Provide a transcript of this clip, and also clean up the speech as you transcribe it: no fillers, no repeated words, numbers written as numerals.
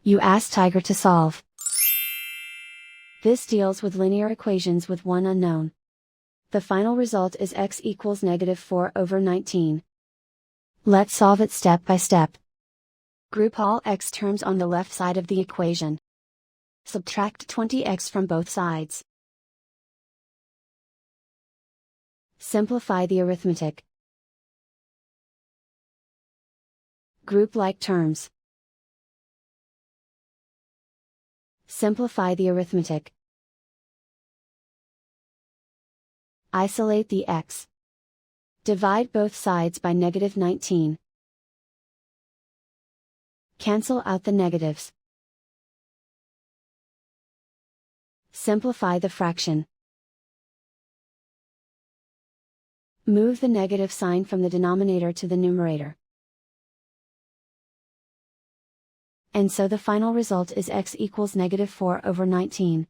You ask Tiger to solve. This deals with linear equations with one unknown. The final result is x equals -4/19. Let's solve it step by step. Group all x terms on the left side of the equation. Subtract 20x from both sides. Simplify the arithmetic. Group like terms. Simplify the arithmetic. Isolate the x. Divide both sides by -19. Cancel out the negatives. Simplify the fraction. Move the negative sign from the denominator to the numerator. And so the final result is x equals -4/19.